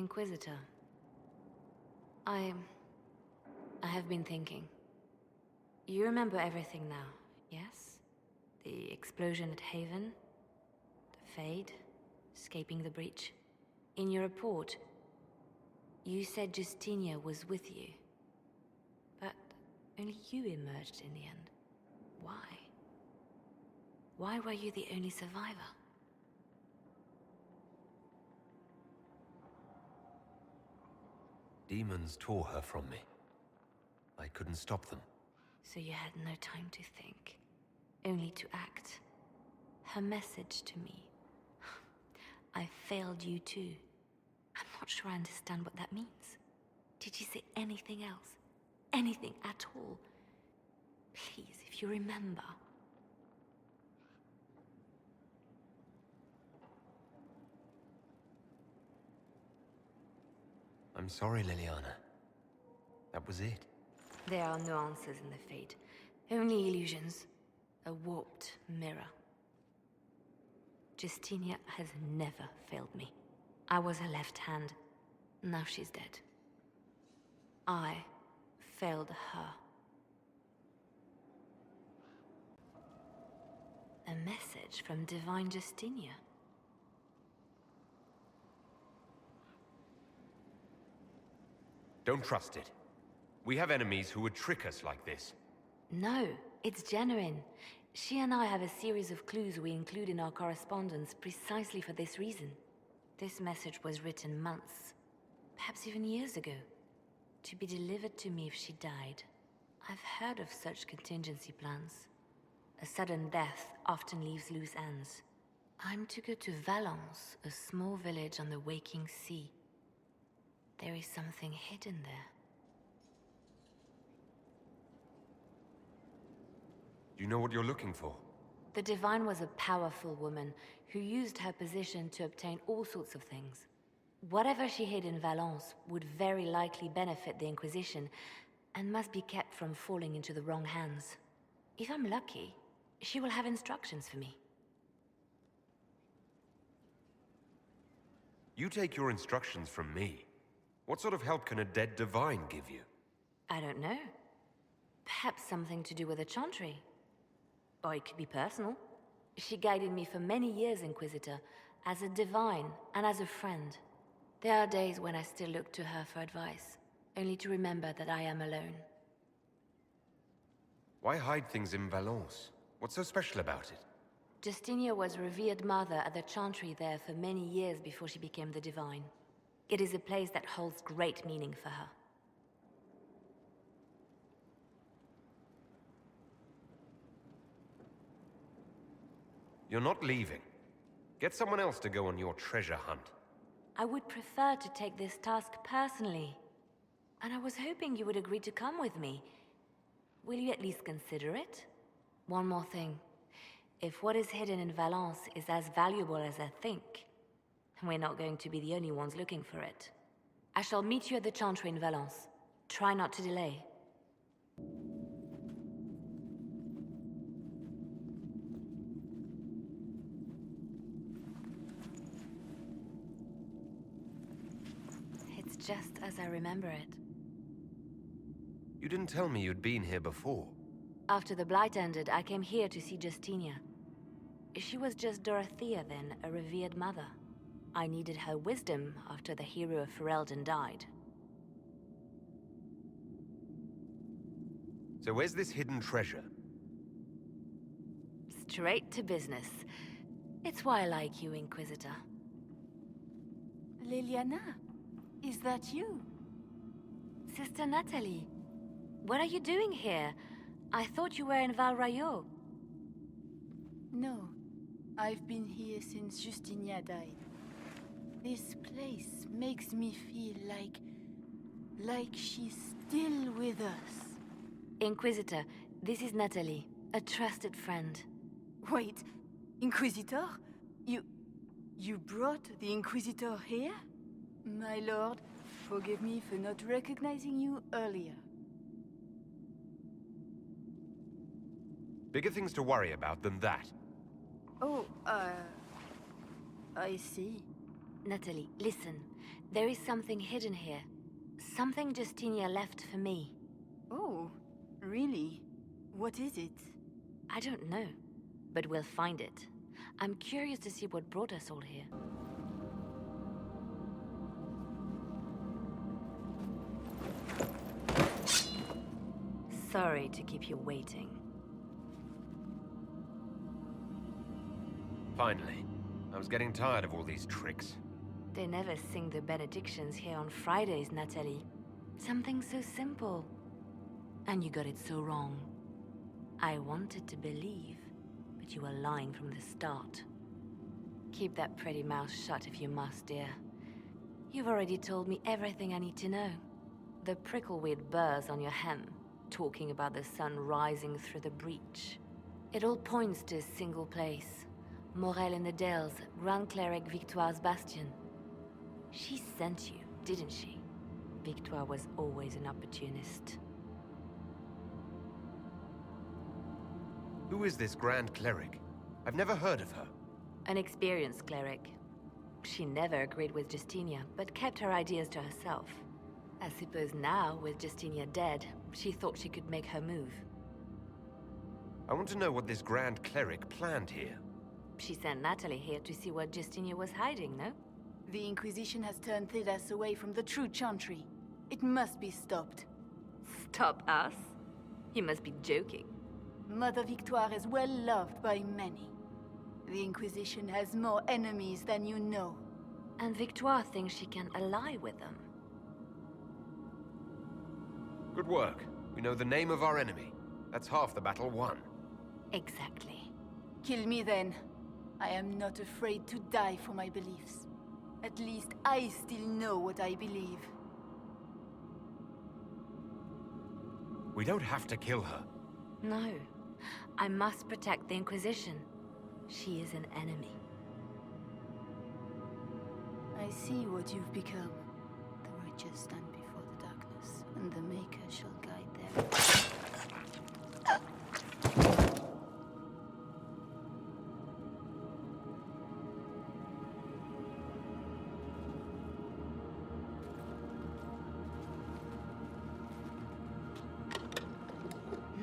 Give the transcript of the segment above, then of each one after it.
Inquisitor. I have been thinking. You remember everything now, yes? The explosion at Haven, the Fade, escaping the breach. In your report, you said Justinia was with you. But only you emerged in the end. Why? Why were you the only survivor? Demons tore her from me. I couldn't stop them. So you had no time to think, only to act. Her message to me. I failed you too. I'm not sure I understand what that means. Did she say anything else? Anything at all? Please, if you remember. I'm sorry, Leliana. That was it. There are no answers in the Fate. Only illusions. A warped mirror. Justinia has never failed me. I was her left hand. Now she's dead. I failed her. A message from Divine Justinia. Don't trust it. We have enemies who would trick us like this. No, it's genuine. She and I have a series of clues we include in our correspondence precisely for this reason. This message was written months, perhaps even years ago, to be delivered to me if she died. I've heard of such contingency plans. A sudden death often leaves loose ends. I'm to go to Valence, a small village on the waking sea. There is something hidden there. Do you know what you're looking for? The Divine was a powerful woman who used her position to obtain all sorts of things. Whatever she hid in Valence would very likely benefit the Inquisition and must be kept from falling into the wrong hands. If I'm lucky, she will have instructions for me. You take your instructions from me. What sort of help can a dead Divine give you? I don't know. Perhaps something to do with the Chantry. Or it could be personal. She guided me for many years, Inquisitor, as a Divine and as a friend. There are days when I still look to her for advice, only to remember that I am alone. Why hide things in Valence? What's so special about it? Justinia was revered mother at the Chantry there for many years before she became the Divine. It is a place that holds great meaning for her. You're not leaving. Get someone else to go on your treasure hunt. I would prefer to take this task personally. And I was hoping you would agree to come with me. Will you at least consider it? One more thing. If what is hidden in Valence is as valuable as I think, we're not going to be the only ones looking for it. I shall meet you at the Chantry in Valence. Try not to delay. It's just as I remember it. You didn't tell me you'd been here before. After the Blight ended, I came here to see Justinia. She was just Dorothea then, a revered mother. I needed her wisdom after the hero of Ferelden died. So where's this hidden treasure? Straight to business. It's why I like you, Inquisitor. Leliana, is that you? Sister Natalie, what are you doing here? I thought you were in Val Rayo. No, I've been here since Justinia died. This place makes me feel like she's still with us. Inquisitor, this is Natalie, a trusted friend. Wait, Inquisitor? You brought the Inquisitor here? My lord, forgive me for not recognizing you earlier. Bigger things to worry about than that. Oh, I see. Natalie, listen. There is something hidden here. Something Justinia left for me. Oh, really? What is it? I don't know, but we'll find it. I'm curious to see what brought us all here. Sorry to keep you waiting. Finally. I was getting tired of all these tricks. They never sing the benedictions here on Fridays, Natalie. Something so simple. And you got it so wrong. I wanted to believe, but you were lying from the start. Keep that pretty mouth shut if you must, dear. You've already told me everything I need to know. The prickleweed burrs on your hem, talking about the sun rising through the breach. It all points to a single place. Morel in the Dales, Grand Cleric Victoire's bastion. She sent you, didn't she? Victoire was always an opportunist. Who is this Grand Cleric? I've never heard of her. An experienced cleric. She never agreed with Justinia, but kept her ideas to herself. I suppose now, with Justinia dead, she thought she could make her move. I want to know what this Grand Cleric planned here. She sent Natalie here to see what Justinia was hiding, no? The Inquisition has turned Thedas away from the true Chantry. It must be stopped. Stop us? You must be joking. Mother Victoire is well loved by many. The Inquisition has more enemies than you know. And Victoire thinks she can ally with them. Good work. We know the name of our enemy. That's half the battle won. Exactly. Kill me then. I am not afraid to die for my beliefs. At least I still know what I believe. We don't have to kill her. No. I must protect the Inquisition. She is an enemy. I see what you've become. The righteous stand before the darkness, and the Maker shall guide them.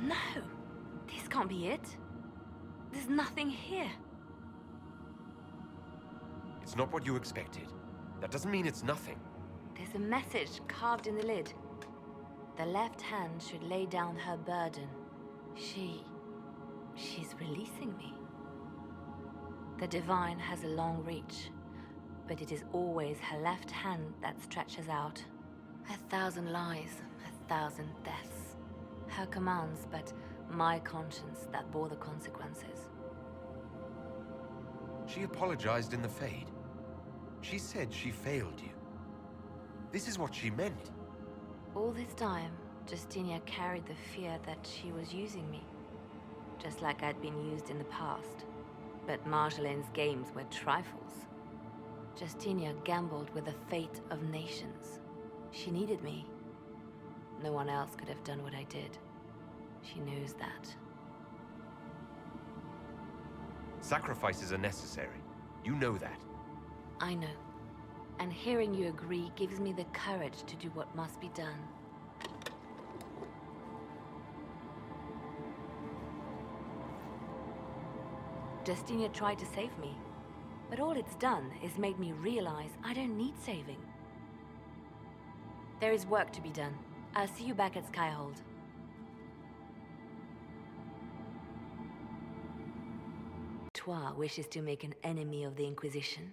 No! This can't be it. There's nothing here. It's not what you expected. That doesn't mean it's nothing. There's a message carved in the lid. The left hand should lay down her burden. She's releasing me. The Divine has a long reach, but it is always her left hand that stretches out. 1,000 lies, 1,000 deaths. Her commands, but my conscience that bore the consequences. She apologized in the Fade. She said she failed you. This is what she meant. All this time, Justinia carried the fear that she was using me. Just like I'd been used in the past. But Marjolaine's games were trifles. Justinia gambled with the fate of nations. She needed me. No one else could have done what I did. She knows that. Sacrifices are necessary. You know that. I know. And hearing you agree gives me the courage to do what must be done. Justinia tried to save me, but all it's done is made me realize I don't need saving. There is work to be done. I'll see you back at Skyhold. Victoire wishes to make an enemy of the Inquisition.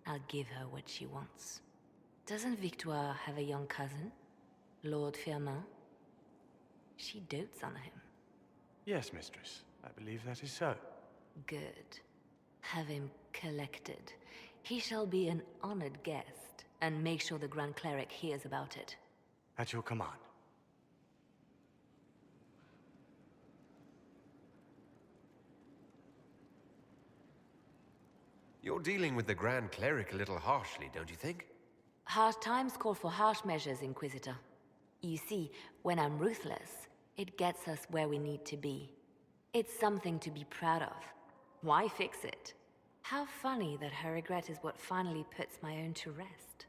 I'll give her what she wants. Doesn't Victoire have a young cousin? Lord Firmin? She dotes on him. Yes, mistress. I believe that is so. Good. Have him collected. He shall be an honored guest, and make sure the Grand Cleric hears about it. At your command. You're dealing with the Grand Cleric a little harshly, don't you think? Harsh times call for harsh measures, Inquisitor. You see, when I'm ruthless, it gets us where we need to be. It's something to be proud of. Why fix it? How funny that her regret is what finally puts my own to rest.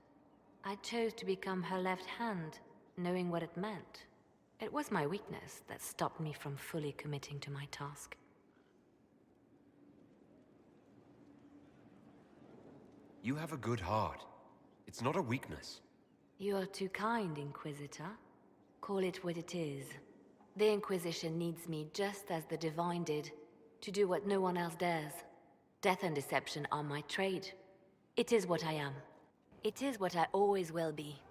I chose to become her left hand, knowing what it meant. It was my weakness that stopped me from fully committing to my task. You have a good heart. It's not a weakness. You are too kind, Inquisitor. Call it what it is. The Inquisition needs me just as the Divine did, to do what no one else dares. Death and deception are my trade. It is what I am. It is what I always will be.